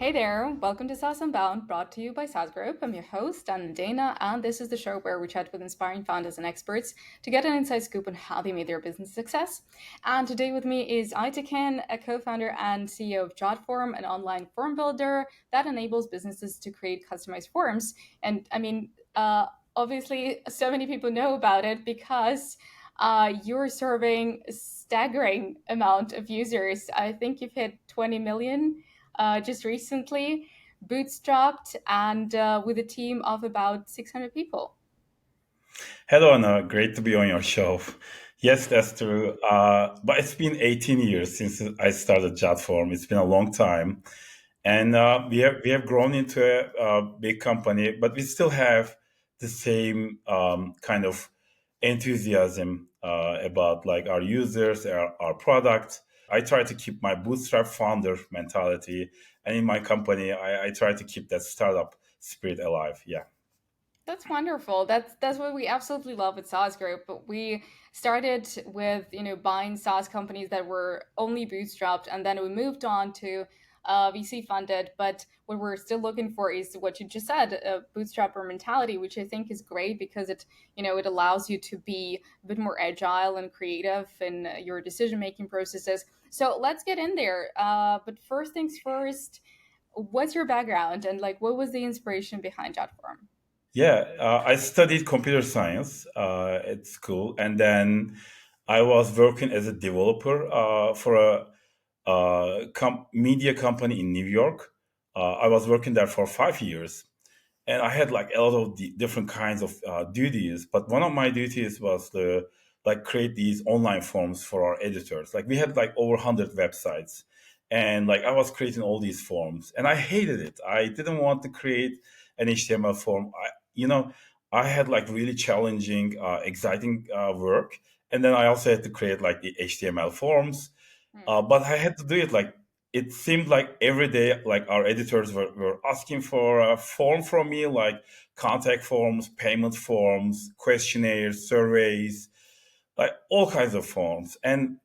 Hey there, welcome to saas.unbound, brought to you by saas.group. I'm your host, I'm Dana, and this is the show where we chat with inspiring founders and experts to get an inside scoop on how they made their business a success. And today with me is Aytekin, a co-founder and CEO of Jotform, an online form builder that enables businesses to create customized forms. And obviously, so many people know about it because you're serving a staggering amount of users. I think you've hit 20 million just recently, bootstrapped and with a team of about 600 people. Hello, Anna. Great to be on your show. Yes, that's true. But it's been 18 years since I started Jotform. It's been a long time, and we have grown into a big company, but we still have the same kind of enthusiasm about like our users, our product. I try to keep my bootstrap founder mentality, and in my company, I try to keep that startup spirit alive. Yeah. That's wonderful. That's what we absolutely love at SaaS Group. But we started with buying SaaS companies that were only bootstrapped, and then we moved on to VC funded. But what we're still looking for is what you just said, a bootstrapper mentality, which I think is great because it allows you to be a bit more agile and creative in your decision making processes. So let's get in there. But first things first, what's your background and like what was the inspiration behind Jotform? Yeah, I studied computer science at school, and then I was working as a developer for a media company in New York. I was working there for 5 years, and I had like a lot of different kinds of duties. But one of my duties was to like create these online forms for our editors. Like we had like over 100 websites, and like I was creating all these forms, and I hated it. I didn't want to create an HTML form. I had like really challenging, exciting work, and then I also had to create like the HTML forms. But I had to do it like it seemed like every day, like our editors were asking for a form from me, like contact forms, payment forms, questionnaires, surveys, like all kinds of forms. And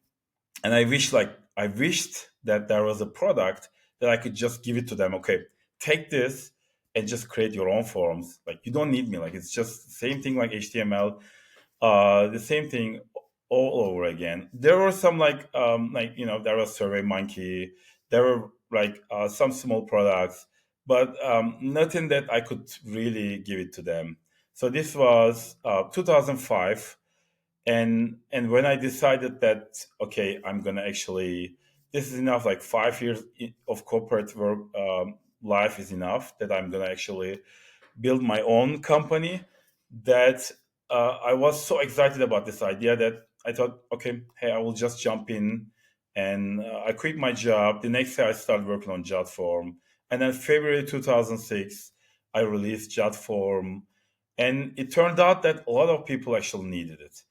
I wished that there was a product that I could just give it to them. Okay, take this and just create your own forms. Like you don't need me. Like it's just the same thing like HTML, the same thing all over again. There were some there was Survey Monkey, there were like some small products, but nothing that I could really give it to them. So this was 2005, and when I decided that okay, I'm gonna actually this is enough. Like 5 years of corporate work life is enough. That I'm gonna actually build my own company. That I was so excited about this idea that I thought, okay, hey, I will just jump in, and I quit my job. The next day, I started working on Jotform, and then February 2006, I released Jotform, and it turned out that a lot of people actually needed it.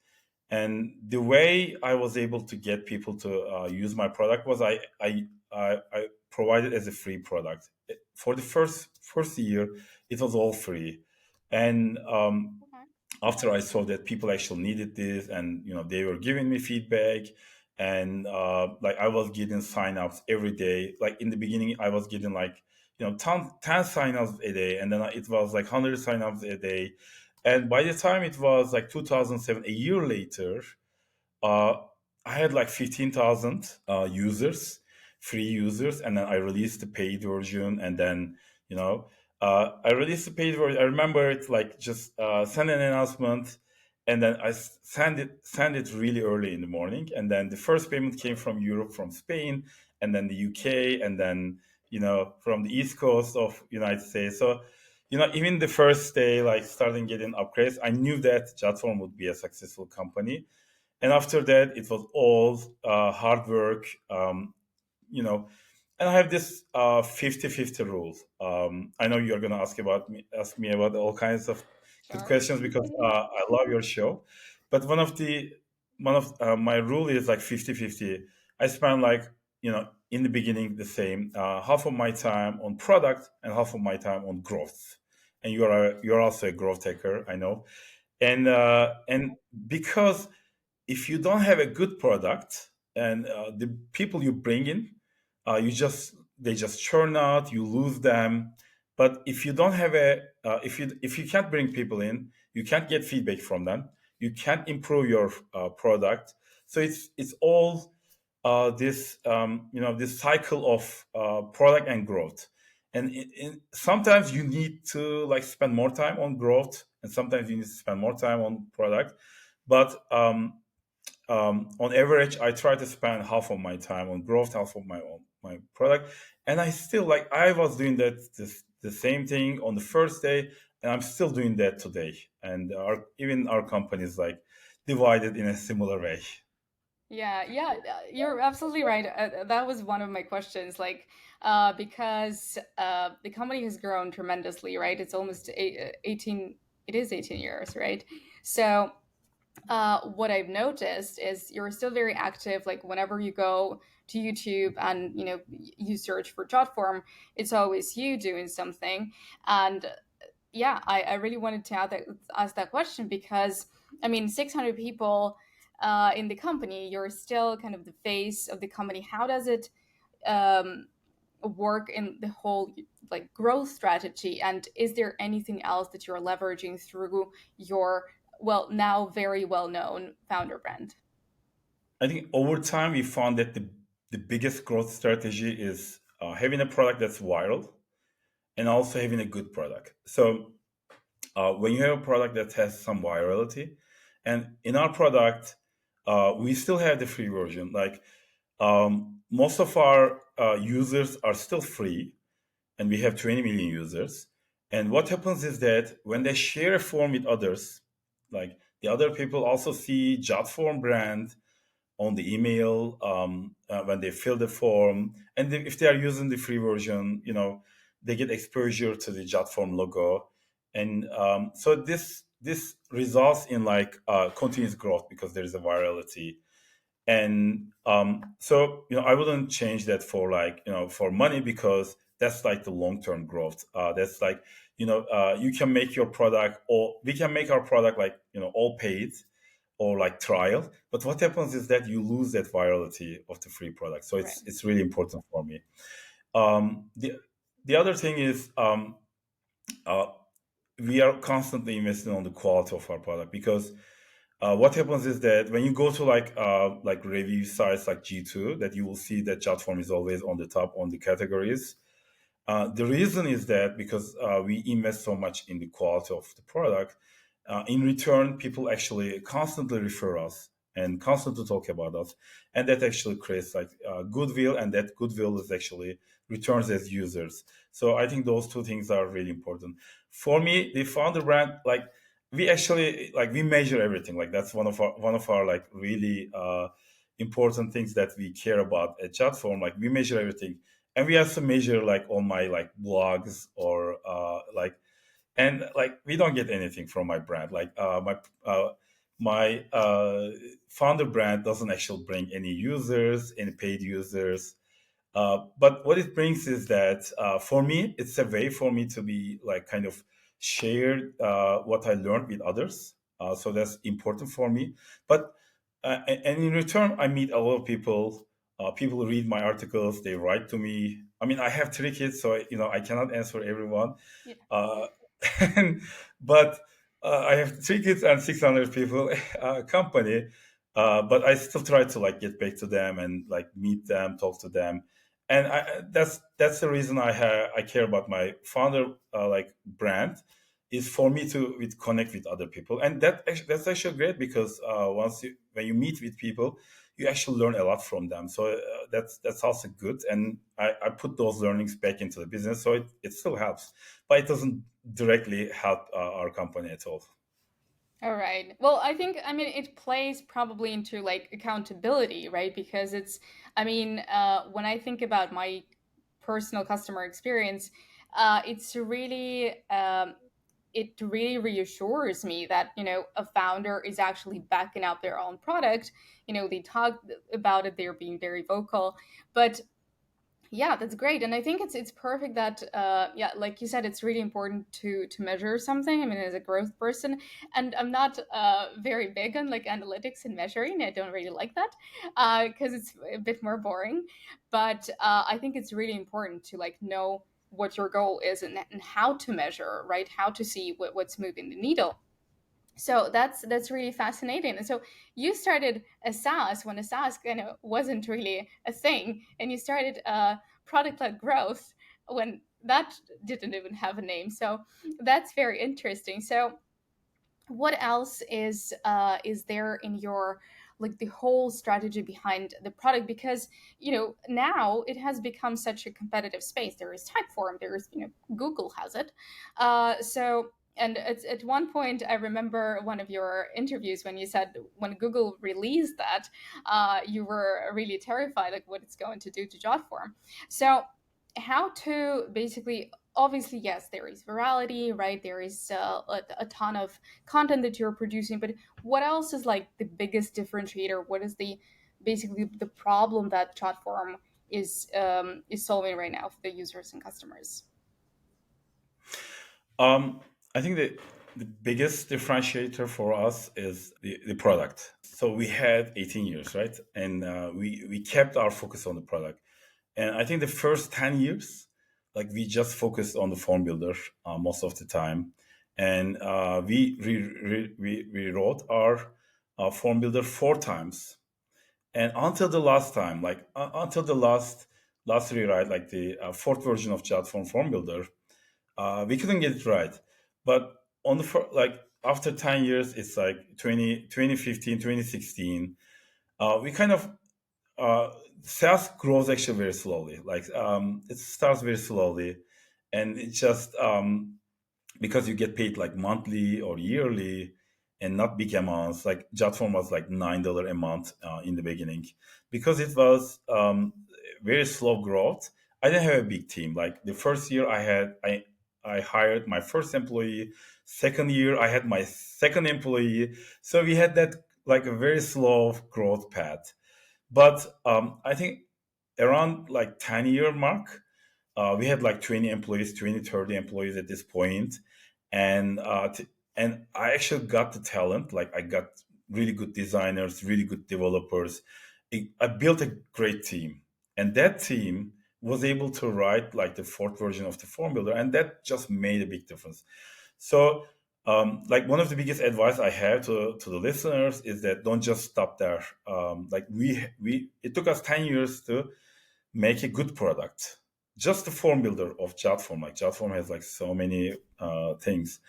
And the way I was able to get people to use my product was I provided as a free product for the first year. It was all free, and Okay. after I saw that people actually needed this, and they were giving me feedback, and like I was getting signups every day. Like in the beginning, I was getting like 10 signups a day, and then it was like 100 signups a day, and by the time it was like 2007, a year later, uh, I had like 15,000 users, free users, and then I released the paid version, and then I released the paid version. I remember it like just send an announcement, and then I send it really early in the morning, and then the first payment came from Europe, from Spain, and then the UK, and then from the East Coast of United States. So even the first day, like starting getting upgrades, I knew that Jotform would be a successful company, and after that it was all hard work. You know and I have this 50-50 rule. I know you're going to ask me about all kinds of good Sure. questions, because I love your show. But one of my rule is like 50-50. I spend like in the beginning the same, half of my time on product and half of my time on growth. And you're also a growth taker, I know. And because if you don't have a good product, and the people you bring in, you just they just churn out, you lose them. But if you don't have a if you can't bring people in, you can't get feedback from them, you can't improve your product. So it's all this this cycle of product and growth. And sometimes you need to like spend more time on growth, and sometimes you need to spend more time on product. But on average, I try to spend half of my time on growth, half of my product, and I still like I was doing the same thing on the first day, and I'm still doing that today. And even our company is like divided in a similar way. Yeah, yeah, you're absolutely right. That was one of my questions, like, because the company has grown tremendously, right? It's almost 18, it is 18 years, right? So, what I've noticed is you're still very active. Like, whenever you go to YouTube and, you search for Jotform, it's always you doing something. And yeah, I really wanted to ask that question because, I mean, 600 people in the company, you're still kind of the face of the company. How does it um, work in the whole like growth strategy? And is there anything else that you're leveraging through your, well, now very well known founder brand? I think over time we found that the biggest growth strategy is having a product that's viral and also having a good product. So when you have a product that has some virality, and in our product, we still have the free version. Like most of our users are still free, and we have 20 million users. And what happens is that when they share a form with others, like the other people also see Jotform brand on the email when they fill the form, and if they are using the free version, they get exposure to the Jotform logo, and so this results in like continuous growth because there is a virality. And so I wouldn't change that for like for money, because that's like the long term growth. That's like you can make your product, or we can make our product like all paid or like trial. But what happens is that you lose that virality of the free product. So Right. it's really important for me. The other thing is uh, we are constantly investing on the quality of our product, because what happens is that when you go to like review sites like G2, that you will see that Jotform is always on the top on the categories. The reason is that because we invest so much in the quality of the product, in return, people actually constantly refer us and constantly talk about us, and that actually creates like goodwill, and that goodwill is actually returns as users. So I think those two things are really important for me. The founder brand, like we actually like we measure everything. Like that's one of our like really important things that we care about at Chatform. Like we measure everything, and we also measure like on my like blogs or like, and like we don't get anything from my brand. Like my founder brand doesn't actually bring any users, any paid users. But what it brings is that for me, it's a way for me to be like kind of shared what I learned with others. So that's important for me. But and in return, I meet a lot of people. People read my articles. They write to me. I mean, I have 3 kids, so I cannot answer everyone. Yeah. Uh, and, but I have 3 kids and 600 people company. But I still try to like get back to them and like meet them, talk to them, and that's the reason I care about my founder like brand, is for me to connect with other people. And that's actually great, because when you meet with people, you actually learn a lot from them. So that's also good, and I put those learnings back into the business, so it still helps, but it doesn't directly help our company at all. All right. Well, I think, I mean, it plays probably into like accountability, right? Because it's, I mean, when I think about my personal customer experience, it's really, it really reassures me that, a founder is actually backing up their own product. They talk about it, they're being very vocal. But Yeah, that's great, and I think it's perfect that yeah, like you said, it's really important to measure something. I mean, as a growth person, and I'm not very big on like analytics and measuring. I don't really like that because it's a bit more boring. But I think it's really important to like know what your goal is and how to measure, right? How to see what's moving the needle. So that's really fascinating. And so you started a SaaS when a SaaS kind of wasn't really a thing, and you started product-led growth when that didn't even have a name. So that's very interesting. So what else is there in your like the whole strategy behind the product? Because now it has become such a competitive space. There is Typeform, there is Google has it. So and at one point I remember one of your interviews when you said when Google released that you were really terrified like what it's going to do to Jotform. So how to basically, obviously yes, there is virality, right? There is a ton of content that you're producing, but what else is like the biggest differentiator? What is the basically the problem that Chatform is solving right now for the users and customers? Um, I think the biggest differentiator for us is the product. So we had 18 years, right? And we kept our focus on the product. And I think the first 10 years, like we just focused on the form builder most of the time. And we wrote our form builder four times. And until the last time, like until the last rewrite, like the fourth version of Jotform form builder, we couldn't get it right. But on the like after 10 years, it's like 2015, 2016. We kind of sales grows actually very slowly. Like it starts very slowly, and it just because you get paid like monthly or yearly and not big amounts. Like Jotform was like $9 a month in the beginning because it was very slow growth. I didn't have a big team. Like the first year I hired my first employee. Second year I had my second employee. So we had that like a very slow growth path. But I think around like 10-year mark, we had like 20 employees, 20, 30 employees at this point. And, and I actually got the talent. Like I got really good designers, really good developers. I built a great team. And that team was able to write like the fourth version of the form builder. And that just made a big difference. So, like one of the biggest advice I have to the listeners is that don't just stop there. Like it took us 10 years to make a good product. Just the form builder of Jotform. Like Jotform has like so many things.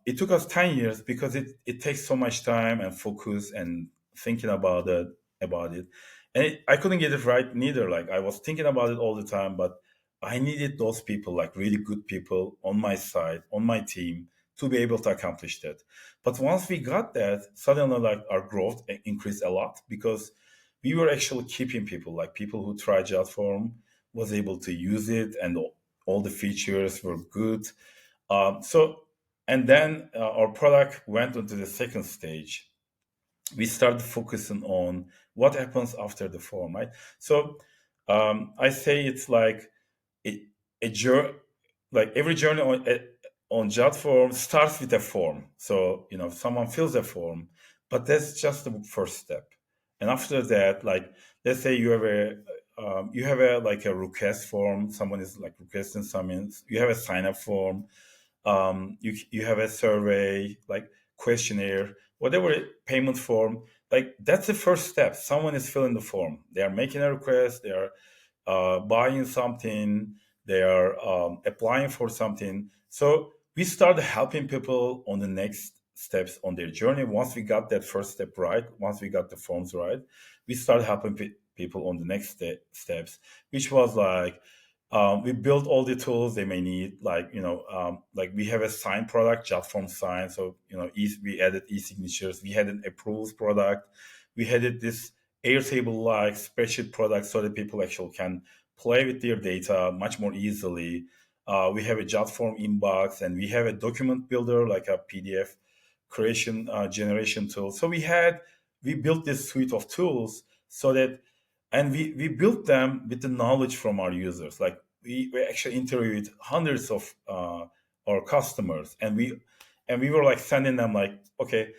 It took us 10 years because it takes so much time and focus and thinking about it. And I couldn't get it right neither. Like I was thinking about it all the time, but I needed those people, like really good people on my side, on my team, to be able to accomplish that. But once we got that, suddenly like our growth increased a lot because we were actually keeping people, like people who tried Jotform was able to use it and all the features were good. So, and then our product went into the second stage. We started focusing on what happens after the form, right? So, I say it's like a journey, like every journey on Jotform starts with a form. So, someone fills a form, but that's just the first step. And after that, like, let's say you have a like a request form. Someone is like requesting something. You have a sign up form, you have a survey like questionnaire, whatever payment form, like that's the first step. Someone is filling the form, they are making a request, they are buying something, they are applying for something. So we started helping people on the next steps on their journey. Once we got that first step right, once we got the forms right, we started helping people on the next steps, which was like we built all the tools they may need, like like we have a sign product, Jotform sign. So we added e-signatures. We had an approvals product. We had this Airtable like spreadsheet product so that people actually can play with their data much more easily. We have a Jotform inbox, and we have a document builder like a PDF creation generation tool. So we built this suite of tools so that and we built them with the knowledge from our users. Like we actually interviewed hundreds of our customers, and we were like sending them like, okay,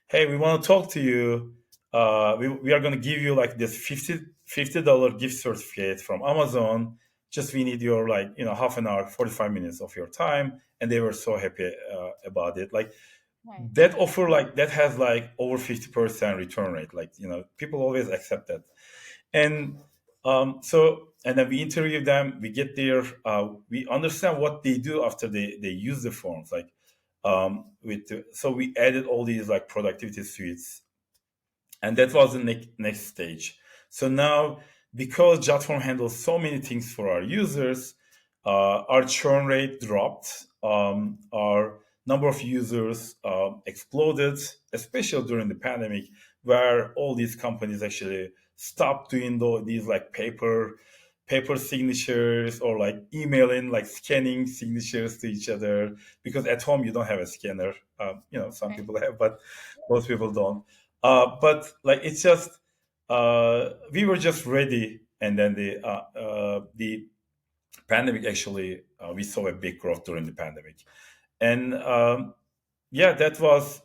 hey, we want to talk to you. We are going to give you like this $50 gift certificate from Amazon. Just we need your like half an hour, 45 minutes of your time, and they were so happy about it. Like Right. that offer, like that has like over 50% return rate. Like people always accept that. And and then we interview them, we get there, we understand what they do after they use the forms, like so we added all these like productivity suites, and that was the next stage. So now, because Jotform handles so many things for our users, our churn rate dropped. Our number of users exploded, especially during the pandemic, where all these companies actually stopped doing these like paper signatures, or like emailing, like scanning signatures to each other, because at home you don't have a scanner. Some Right. people have, but most people don't. But like it's just we were just ready, and then the pandemic actually, we saw a big growth during the pandemic, and yeah, that was.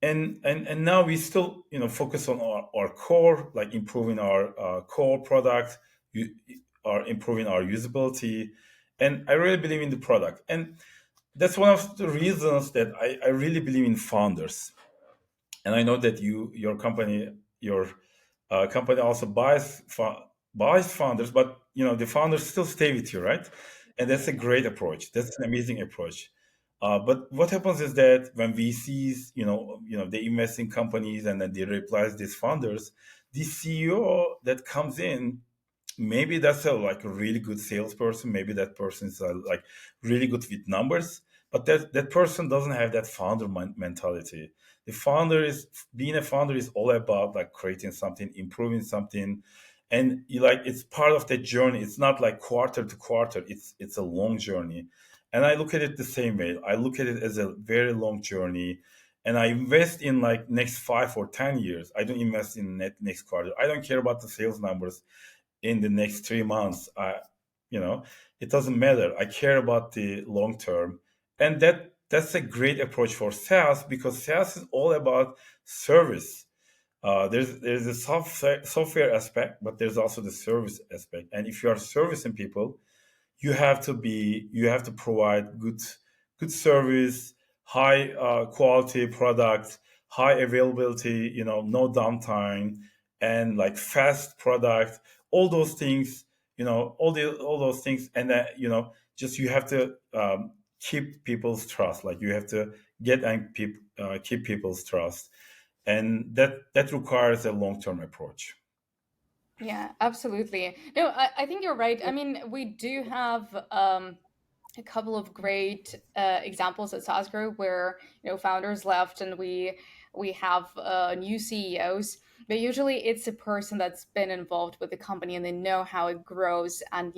And now we still focus on our core, like improving our core product, you, or improving our usability, and I really believe in the product, and that's one of the reasons that I really believe in founders. And I know that your company also buys founders, but the founders still stay with you, right? And that's a great approach. That's an amazing approach. But what happens is that when VCs, they invest in companies and then they replace these founders, the CEO that comes in, maybe that's a like a really good salesperson, maybe that person is like really good with numbers, but that person doesn't have that founder mentality. The founder is Being a founder is all about like creating something, improving something, and it's part of the journey. It's not like quarter to quarter, it's a long journey. And I look at it the same way. I look at it as a very long journey, and I invest in like next 5 or 10 years. I don't invest in next quarter. I don't care about the sales numbers in the next 3 months. You know, it doesn't matter. I care about the long term, and that's a great approach for SaaS, because SaaS is all about service. There's a software aspect, but there's also the service aspect. And if you are servicing people, you have to provide good service, high quality product, high availability, no downtime, and like fast product, all those things, all those things. And that, just you have to keep people's trust. Like you have to get and keep people's trust, and that requires a long-term approach. Yeah, absolutely. No, I think you're right. I mean, we do have a couple of great examples at SaaS Group where founders left and we have new CEOs. But usually it's a person that's been involved with the company and they know how it grows, and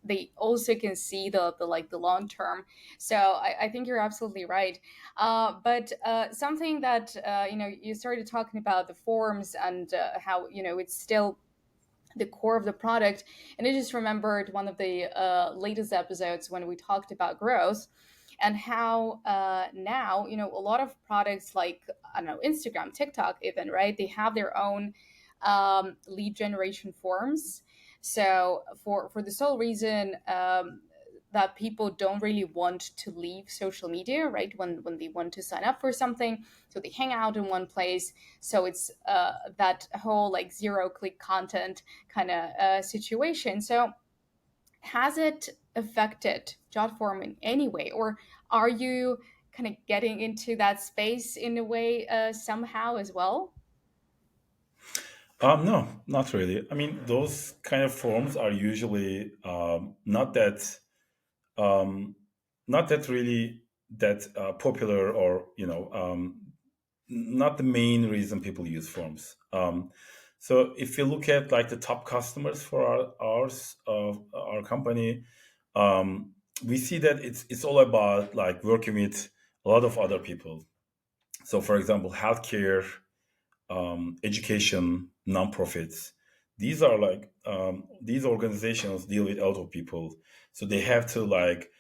they also can see the long term. So I think you're absolutely right. But something that you started talking about the forms and how it's still the core of the product. And I just remembered one of the latest episodes when we talked about growth and how now, a lot of products like, I don't know, Instagram, TikTok, even, right? They have their own lead generation forms. So for the sole reason that people don't really want to leave social media, right? When they want to sign up for something, so they hang out in one place. So it's that whole like zero click content kind of situation. So has it affected Jotform in any way, or are you kind of getting into that space in a way somehow as well? No, not really. I mean, those kind of forms are usually um, not that really that popular, or not the main reason people use forms. So if you look at like the top customers for our company, um, we see that it's all about like working with a lot of other people. So, for example, healthcare, education, nonprofits. these are like these organizations deal with a lot of people, so they have to like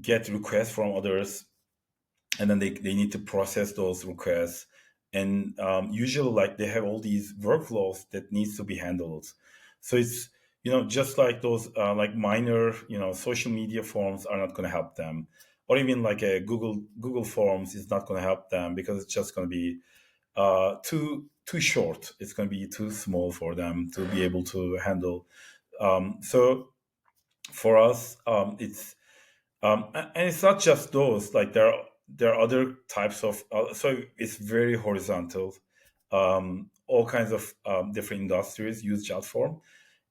get requests from others, and then they need to process those requests, and usually like they have all these workflows that needs to be handled. So it's, just like those like minor, social media forms are not going to help them, or even like a Google Forms is not going to help them, because it's just going to be too short. It's going to be too small for them to be able to handle. So for us, and it's not just those. Like there are other types of. So it's very horizontal. All kinds of different industries use Jotform,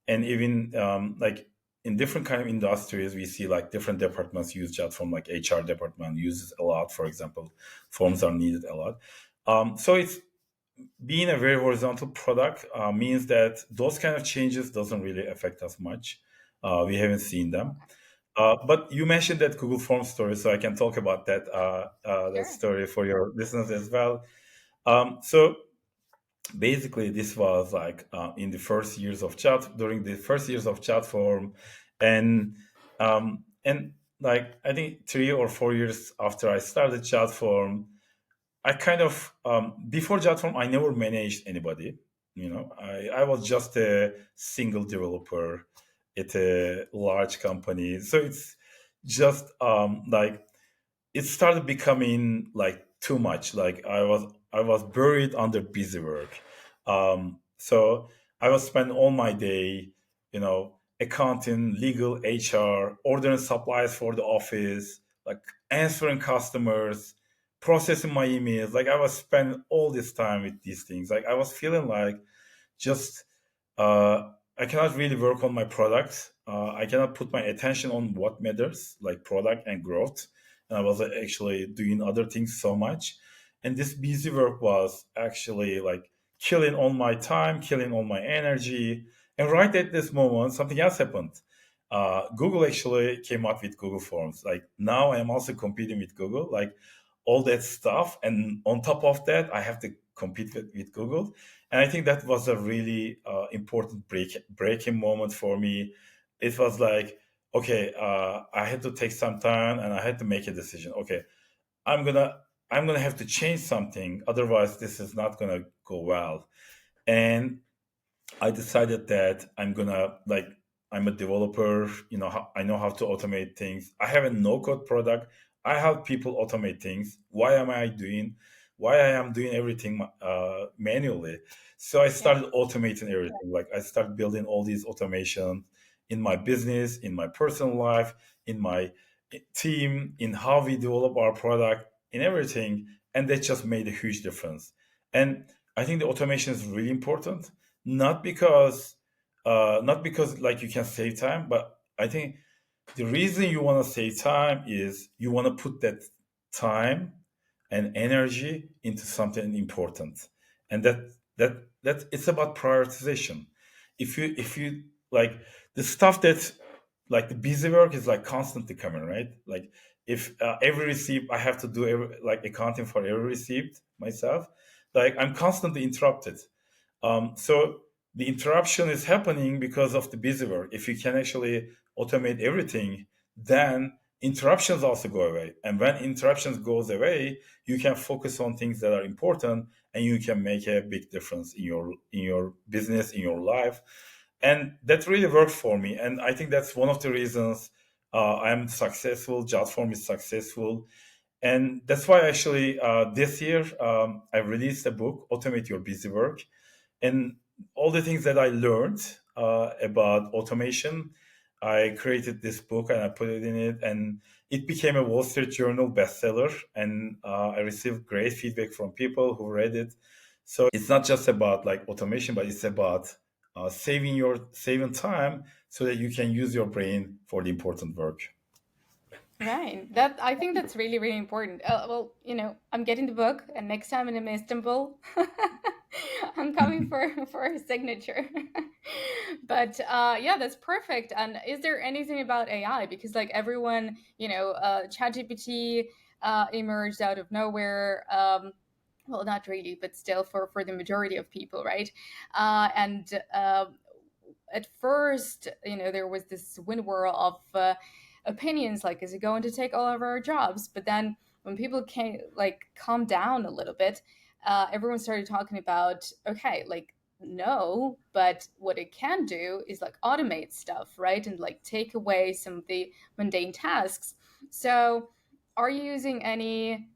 and even like in different kind of industries, we see like different departments use Jotform. Like HR department uses a lot, for example. Forms are needed a lot. So it's being a very horizontal product means that those kind of changes doesn't really affect us much. We haven't seen them. But you mentioned that Google Forms story, so I can talk about that Sure. story for your listeners as well. So basically, this was like in the first years of chat, during the first years of chat form, and like I think 3 or 4 years after I started chat form, I kind of before Jotform, I never managed anybody. I was just a single developer at a large company. So it's just like it started becoming like too much. Like I was buried under busy work. So I was spending all my day, accounting, legal, HR, ordering supplies for the office, like answering customers, processing my emails. Like I was spending all this time with these things. Like I was feeling like just I cannot really work on my product. I cannot put my attention on what matters, like product and growth. And I was actually doing other things so much. And this busy work was actually like killing all my time, killing all my energy. And right at this moment, something else happened. Google actually came up with Google Forms. Like now I am also competing with Google, like all that stuff. And on top of that, I have to compete with Google. And I think that was a really important breaking moment for me. It was like, okay, I had to take some time and I had to make a decision. Okay, I'm gonna I'm gonna have to change something, otherwise this is not gonna go well. And I decided that I'm a developer. I know how to automate things. I have a no code product. I help people automate things. Why I am doing everything manually? So I Yeah. started automating everything. Like I started building all these automation in my business, in my personal life, in my team, in how we develop our product, in everything. And that just made a huge difference. And I think the automation is really important, not because like you can save time, but I think the reason you want to save time is you want to put that time and energy into something important, and that it's about prioritization. If you like the stuff that like the busy work is like constantly coming, right? Like if every receipt I have to do like accounting for every receipt myself, like I'm constantly interrupted. So the interruption is happening because of the busy work. If you can actually automate everything, then interruptions also go away. And when interruptions goes away, you can focus on things that are important, and you can make a big difference in your business, in your life. And that really worked for me. And I think that's one of the reasons I'm successful. Jotform is successful. And that's why actually this year I released a book, Automate Your Busy Work, and all the things that I learned about automation. I created this book and I put it in it, and it became a Wall Street Journal bestseller. And I received great feedback from people who read it. So it's not just about like automation, but it's about saving time so that you can use your brain for the important work. Right. That I think that's really, really important. Well, I'm getting the book, and next time I'm in Istanbul, I'm coming for a signature. But yeah, that's perfect. And is there anything about AI? Because like everyone, ChatGPT emerged out of nowhere. Well, not really, but still for the majority of people, right? And at first, there was this wind whirl of opinions, like, is it going to take all of our jobs? But then when people came, like, calm down a little bit, everyone started talking about, okay, like, no, but what it can do is like automate stuff, right? And like take away some of the mundane tasks. So are you using any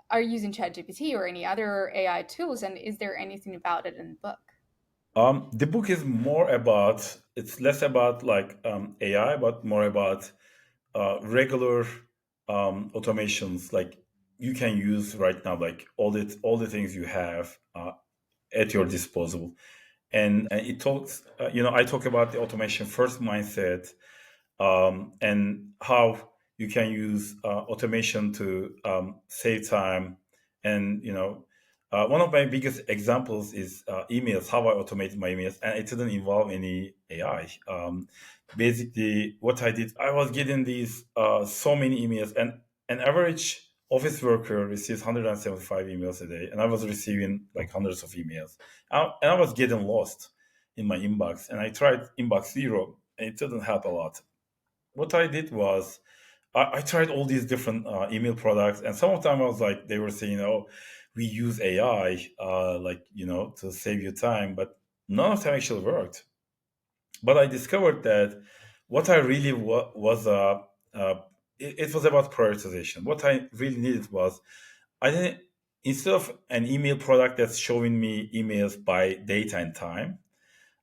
are you using ChatGPT or any other AI tools, and is there anything about it in the book? The book is more about, it's less about like AI, but more about regular automations like you can use right now, like all the things you have at your disposal. And it talks, I talk about the automation first mindset, and how you can use automation to save time. And one of my biggest examples is emails. How I automated my emails, and it didn't involve any AI. Basically, what I did, I was getting these so many emails, and an average office worker receives 175 emails a day, and I was receiving like hundreds of emails, and I was getting lost in my inbox. And I tried inbox zero, and it didn't help a lot. What I did was I tried all these different email products, and some of them I was like, they were saying, "Oh, we use AI, like to save you time," but none of them actually worked. But I discovered that what I really was it was about prioritization. What I really needed was I didn't, instead of an email product that's showing me emails by date and time,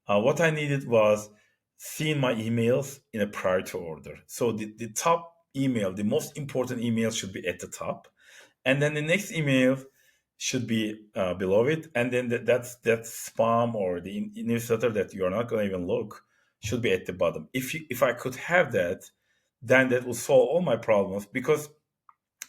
what I needed was seeing my emails in a priority order. So the top email, the most important email should be at the top. And then the next email should be below it. And then that spam or the newsletter that you are not going to even look should be at the bottom. If I could have that, then that will solve all my problems, because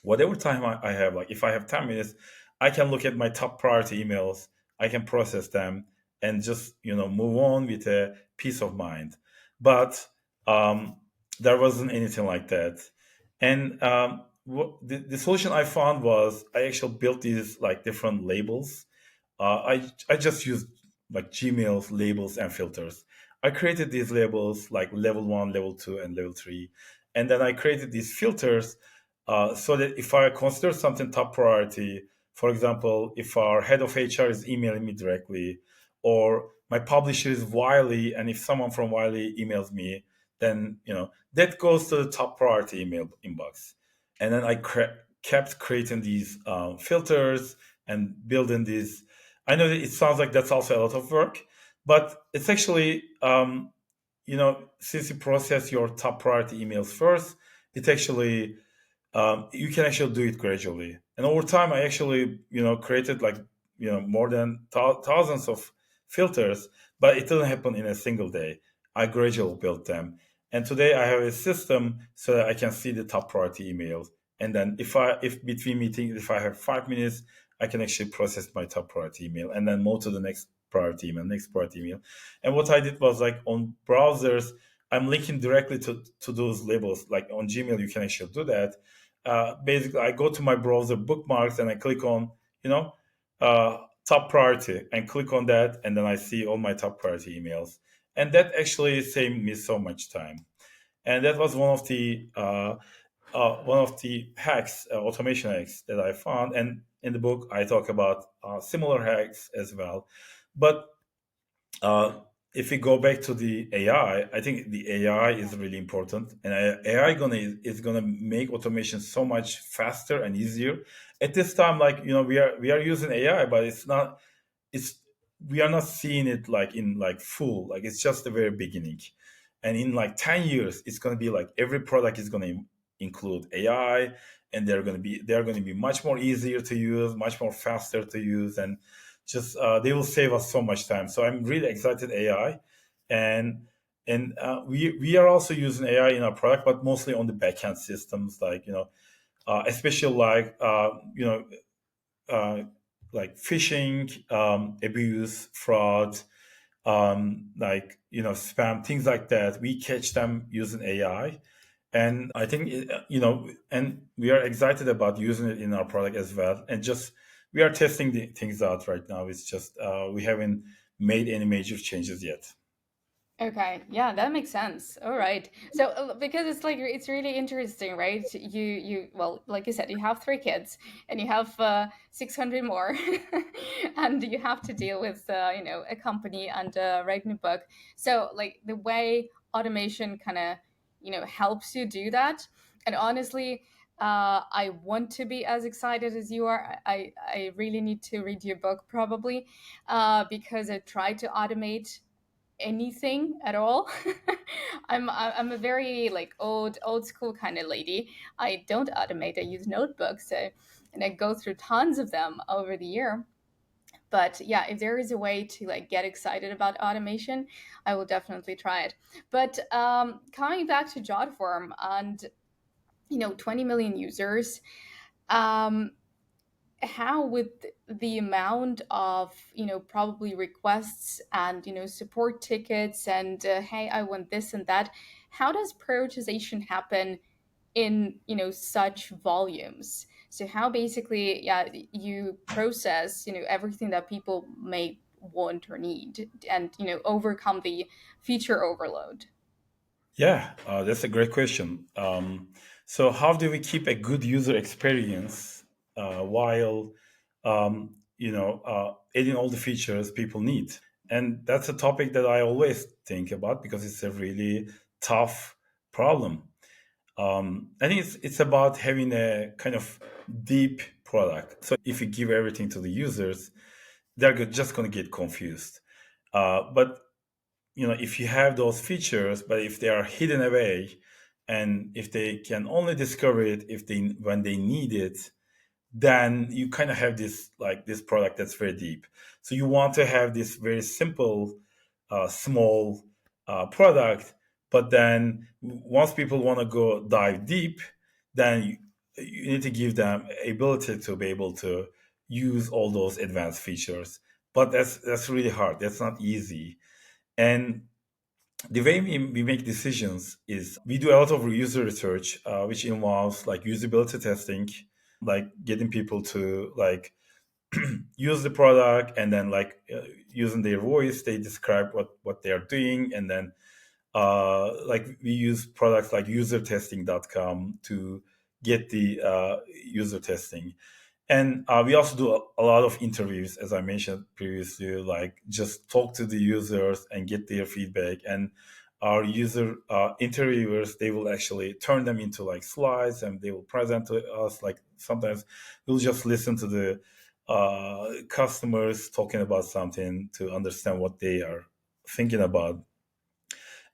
whatever time I have, like if I have 10 minutes, I can look at my top priority emails, I can process them, and just, move on with a peace of mind. But there wasn't anything like that. And the solution I found was I actually built these like different labels. I just used like Gmail's labels and filters. I created these labels like level one, level two, and level three. And then I created these filters so that if I consider something top priority, for example, if our head of HR is emailing me directly, or my publisher is Wiley, and if someone from Wiley emails me, then that goes to the top priority email inbox. And then I kept creating these filters and building these. I know that it sounds like that's also a lot of work, but it's actually since you process your top priority emails first, it actually you can actually do it gradually. And over time, I actually, created like, more than thousands of filters, but it didn't happen in a single day. I gradually built them. And today I have a system so that I can see the top priority emails. And then if between meetings, if I have 5 minutes, I can actually process my top priority email and then move to the next priority email. And what I did was like on browsers, I'm linking directly to those labels. Like on Gmail, you can actually do that. Basically, I go to my browser bookmarks and I click on, top priority, and click on that, and then I see all my top priority emails, and that actually saved me so much time. And that was one of the hacks, automation hacks that I found. And in the book, I talk about similar hacks as well. But uh, if we go back to the AI, I think the AI is really important, and AI is gonna make automation so much faster and easier. At this time, like we are using AI, but it's we are not seeing it like in like full, like it's just the very beginning. And in like 10 years, it's gonna be like every product is gonna include AI, and they're gonna be much more easier to use, much more faster to use, and just they will save us so much time. So I'm really excited AI, and we are also using AI in our product, but mostly on the backend systems, like especially uh, like phishing, abuse, fraud, like spam, things like that. We catch them using AI, and I think and we are excited about using it in our product as well. And just we are testing the things out right now. It's just we haven't made any major changes yet. Okay, yeah, that makes sense. All right. So because it's like it's really interesting, right? You well, like you said, you have three kids and you have 600 more and you have to deal with a company and writing a book. So like the way automation kind of, helps you do that. And honestly, I want to be as excited as you are. I really need to read your book probably because I try to automate anything at all. I'm a very like old school kind of lady. I don't automate. I use notebooks, and I go through tons of them over the year. But yeah, if there is a way to like get excited about automation, I will definitely try it. But coming back to Jotform and 20 million users, um, how with the amount of probably requests and support tickets and hey, I want this and that, how does prioritization happen in such volumes? So how basically, yeah, you process everything that people may want or need and overcome the feature overload. Yeah, that's a great question. So, how do we keep a good user experience while adding all the features people need? And that's a topic that I always think about because it's a really tough problem. I think it's about having a kind of deep product. So, if you give everything to the users, just going to get confused. But if you have those features, but if they are hidden away, and if they can only discover it if they when they need it, then you kind of have this product that's very deep. So you want to have this very simple, small product, but then once people want to go dive deep, then you need to give them ability to be able to use all those advanced features. But that's really hard. That's not easy. And the way we make decisions is we do a lot of user research, which involves like usability testing, like getting people to like use the product, and then using their voice they describe what they are doing, and then like we use products like usertesting.com to get the user testing. And we also do a lot of interviews, as I mentioned previously, like just talk to the users and get their feedback. And our user interviewers, they will actually turn them into like slides and they will present to us. Like sometimes we'll just listen to the customers talking about something to understand what they are thinking about.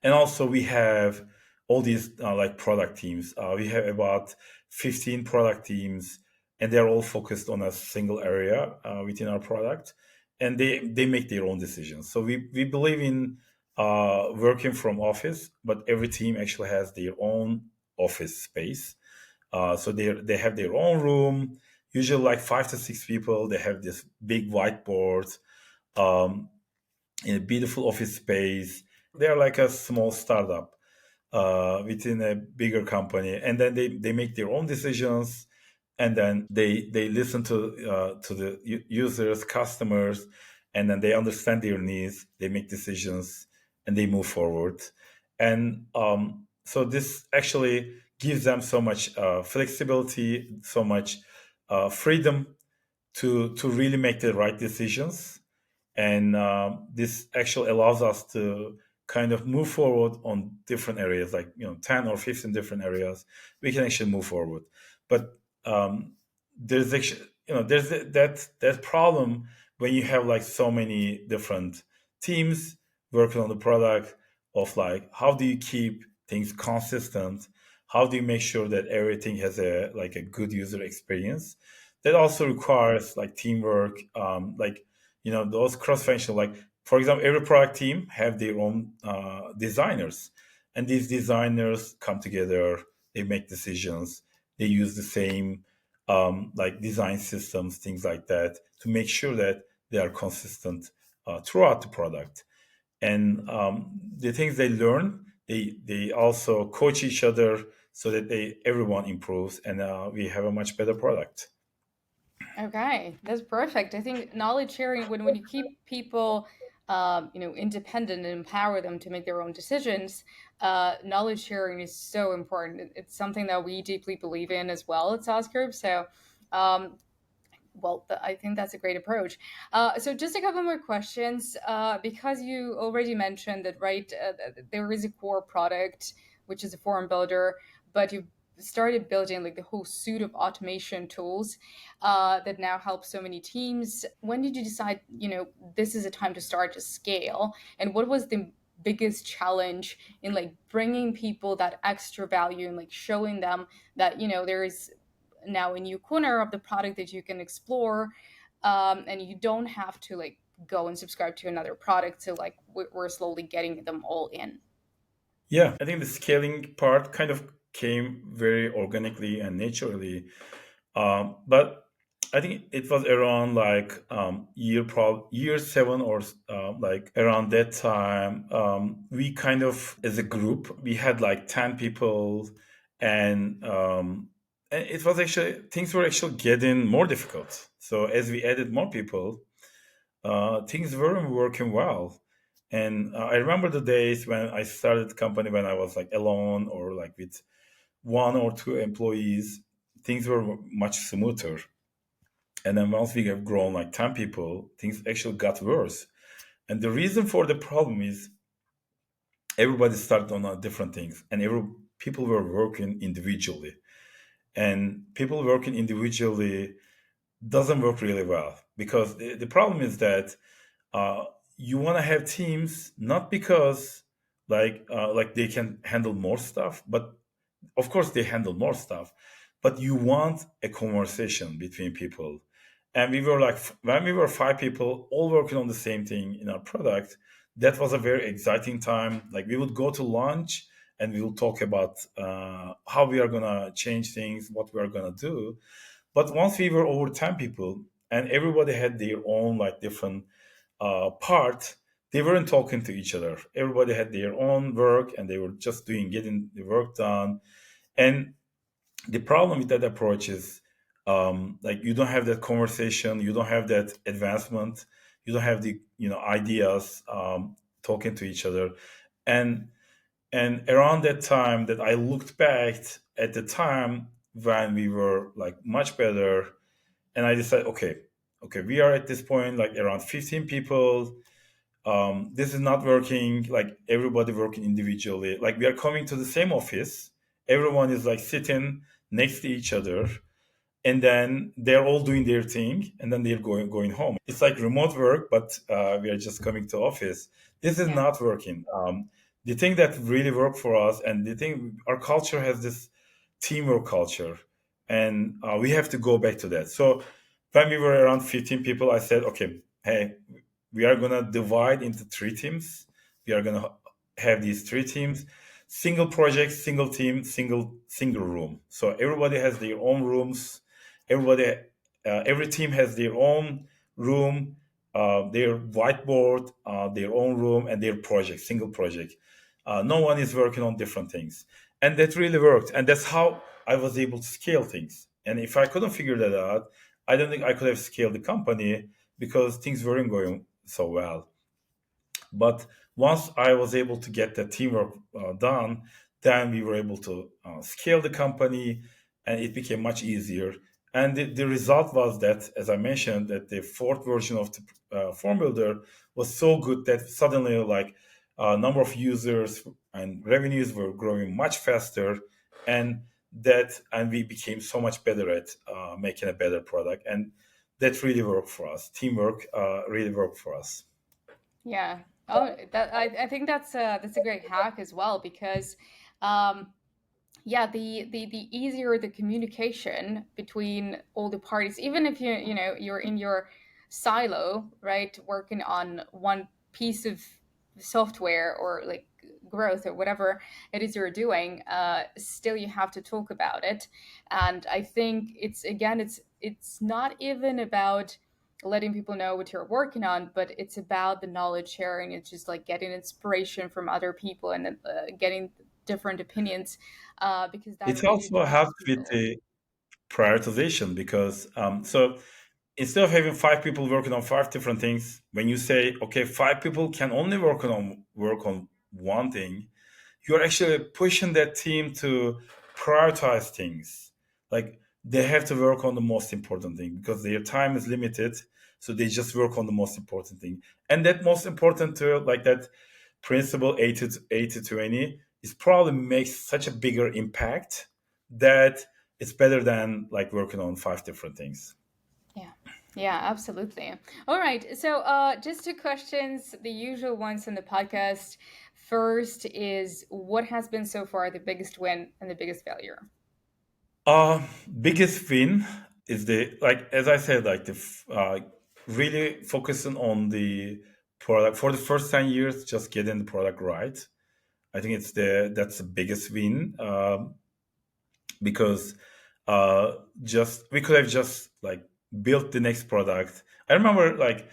And also we have all these like product teams. We have about 15 product teams, and they're all focused on a single area within our product, and they make their own decisions. So we believe in working from office, but every team actually has their own office space. So they have their own room, usually like 5 to 6 people. They have this big whiteboard um, in a beautiful office space. They're like a small startup within a bigger company, and then they make their own decisions, and then they listen to the users, customers, and then they understand their needs. They make decisions and they move forward. And so this actually gives them so much flexibility, so much freedom to really make the right decisions. And this actually allows us to kind of move forward on different areas, like 10 or 15 different areas we can actually move forward. But there's actually there's that problem when you have like so many different teams working on the product, of like how do you keep things consistent, how do you make sure that everything has a good user experience. That also requires like teamwork, like those cross functional, like for example every product team have their own designers, and these designers come together, they make decisions, they use the same like design systems, things like that, to make sure that they are consistent throughout the product. And the things they learn, they also coach each other so that everyone improves, and we have a much better product. Okay, that's perfect. I think knowledge sharing, when you keep people independent and empower them to make their own decisions, knowledge sharing is so important. It's something that we deeply believe in as well at saas group. So um, well, I think that's a great approach. So, just a couple more questions. Because you already mentioned that, right, there is a core product, which is a form builder, but you started building like the whole suite of automation tools that now help so many teams. When did you decide, this is a time to start to scale? And what was the biggest challenge in like bringing people that extra value and like showing them that, there is now a new corner of the product that you can explore, and you don't have to like go and subscribe to another product, so like we're slowly getting them all in. Yeah, I think the scaling part kind of came very organically and naturally. But I think it was around like year 7 or like around that time. We kind of, as a group, we had like 10 people, and it was actually, things were actually getting more difficult. So as we added more people, things weren't working well. And I remember the days when I started the company when I was like alone or like with 1 or 2 employees. Things were much smoother. And then once we have grown like 10 people, things actually got worse. And the reason for the problem is everybody started on different things, and people were working individually. And people working individually doesn't work really well, because the problem is that uh, you want to have teams not because like they can handle more stuff, but of course they handle more stuff, but you want a conversation between people. And we were like, when we were 5 people all working on the same thing in our product, that was a very exciting time. Like we would go to lunch and we will talk about how we are going to change things, what we are going to do. But once we were over 10 people and everybody had their own like different part, they weren't talking to each other. Everybody had their own work and they were just getting the work done. And the problem with that approach is like you don't have that conversation, you don't have that advancement, you don't have the ideas talking to each other. And around that time that I looked back at the time when we were like much better, and I decided, okay, we are at this point like around 15 people. This is not working. Like everybody working individually. Like we are coming to the same office. Everyone is like sitting next to each other, and then they're all doing their thing, and then they're going home. It's like remote work, but we are just coming to office. This is Yeah. not working. The thing that really worked for us, and the thing, our culture has this teamwork culture, and we have to go back to that. So when we were around 15 people, I said, okay, hey, we are gonna divide into 3 teams. We are gonna have these 3 teams, single project, single team, single room. So everybody has their own rooms. Everybody, every team has their own room, their whiteboard, their own room, and their project, single project. No one is working on different things, and that really worked. And that's how I was able to scale things. And if I couldn't figure that out, I don't think I could have scaled the company, because things weren't going so well. But once I was able to get the teamwork done, then we were able to scale the company, and it became much easier. And the result was that, as I mentioned, that the fourth version of the form builder was so good that suddenly, like, number of users and revenues were growing much faster, and and we became so much better at making a better product, and that really worked for us. Teamwork really worked for us. Yeah. Oh, I think that's a great hack as well, because um yeah, the easier the communication between all the parties, even if you're in your silo, right, working on one piece of software or like growth or whatever it is you're doing, still you have to talk about it. And I think it's, again, it's not even about letting people know what you're working on, but it's about the knowledge sharing. It's just like getting inspiration from other people and getting different opinions, because that It really also drives helps with people. the prioritization, because so instead of having five people working on five different things, when you say, okay, five people can only work on one thing, you're actually pushing that team to prioritize things. Like they have to work on the most important thing because their time is limited. So they just work on the most important thing. And that most important to like that principle 80 to 20 is probably makes such a bigger impact that it's better than like working on five different things. Yeah. Yeah, absolutely. All right. So, just two questions, the usual ones in the podcast. First is what has been so far the biggest win and the biggest failure? Biggest win is the like as I said, like really focusing on the product for the first 10 years, just getting the product right. I think that's the biggest win because just we could have just like built the next product. I remember like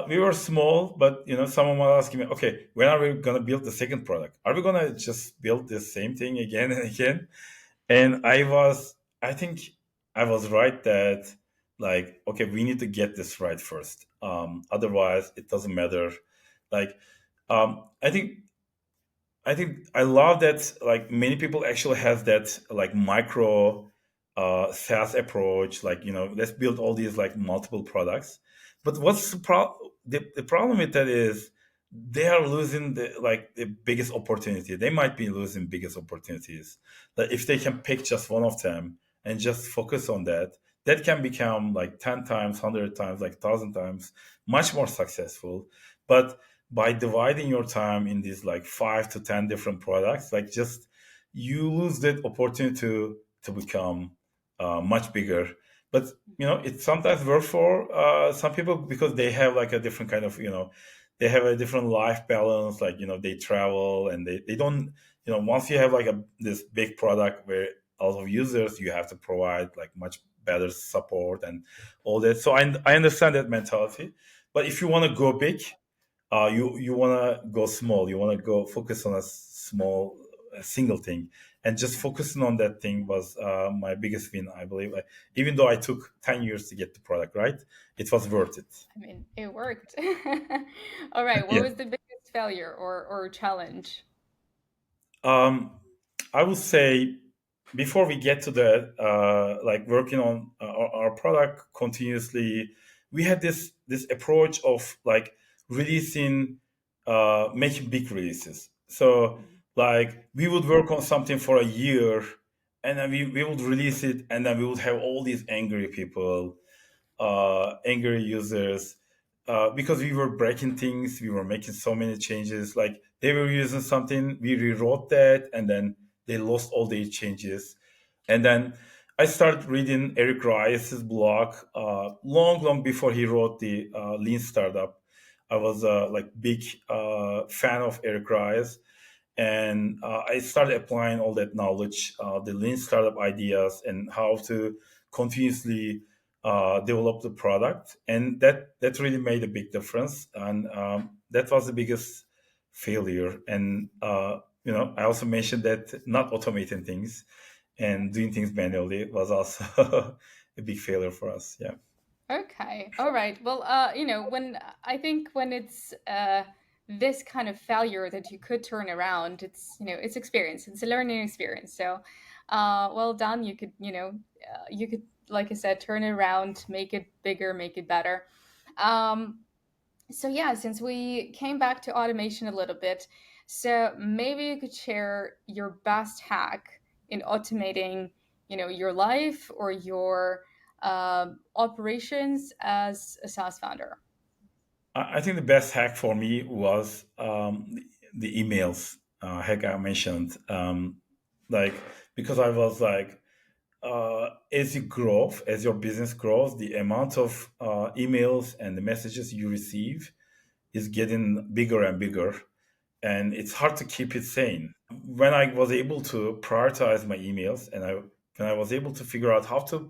we were small, but someone was asking me, okay, when are we gonna build the second product? Are we gonna just build the same thing again and again? And I think I was right that like, okay, we need to get this right first. Otherwise, it doesn't matter. Like, I think I love that like many people actually have that like micro SaaS approach, like let's build all these like multiple products. But what's the problem with that is they are losing the biggest opportunity. They might be losing biggest opportunities. That if they can pick just one of them and just focus on that, that can become like 10 times, 100 times, like 1,000 times much more successful. But by dividing your time in these like 5 to 10 different products, like just you lose that opportunity to become much bigger. But it sometimes works for some people because they have like a different kind of they have a different life balance. Like they travel and they don't once you have like this big product where a lot of users, you have to provide like much better support and all that. So I understand that mentality. But if you want to go big, you want to go small. You want to go focus on a small, a single thing, and just focusing on that thing was my biggest win, I believe. Even though I took 10 years to get the product right, it was worth it. I mean, it worked. All right. What Yeah. was the biggest failure or challenge? Um, I would say before we get to that, like working on our product continuously, we had this approach of like releasing, making big releases. So like we would work on something for a year, and then we would release it, and then we would have all these angry people, angry users, because we were breaking things, we were making so many changes. Like they were using something, we rewrote that, and then they lost all their changes. And then I started reading Eric Rice's blog long, long before he wrote the Lean Startup. I was like big fan of Eric Rice, and I started applying all that knowledge, the lean startup ideas, and how to continuously develop the product, and that really made a big difference. And that was the biggest failure. And I also mentioned that not automating things and doing things manually was also a big failure for us. Yeah. Okay. All right. Well, when I think when it's this kind of failure that you could turn around, it's experience. It's a learning experience. So, well done. You could, like I said, turn it around, make it bigger, make it better. Um, so yeah, since we came back to automation a little bit, so maybe you could share your best hack in automating, your life or your operations as a SaaS founder. I think the best hack for me was the emails hack I mentioned. Like because I was like, as you grow, as your business grows, the amount of emails and the messages you receive is getting bigger and bigger, and it's hard to keep it sane. When I was able to prioritize my emails, and when I was able to figure out how to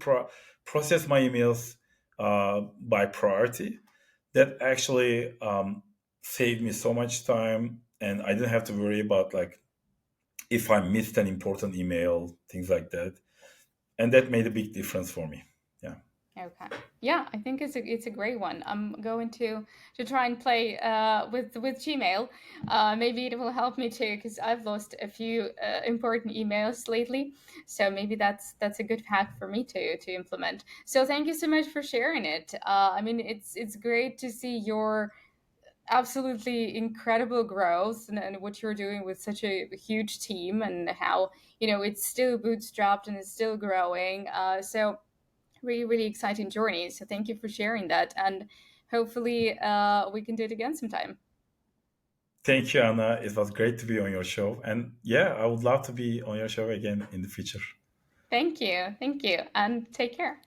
process my emails by priority, that actually saved me so much time, and I didn't have to worry about like if I missed an important email, things like that, and that made a big difference for me. Yeah. Okay. Yeah, I think it's a great one. I'm going to try and play with Gmail. Maybe it will help me too because I've lost a few important emails lately. So maybe that's a good hack for me to implement. So thank you so much for sharing it. I mean, it's great to see your absolutely incredible growth and what you're doing with such a huge team and how it's still bootstrapped and it's still growing. So really, really exciting journey. So thank you for sharing that. And hopefully we can do it again sometime. Thank you, Anna. It was great to be on your show. And yeah, I would love to be on your show again in the future. Thank you. Thank you. And take care.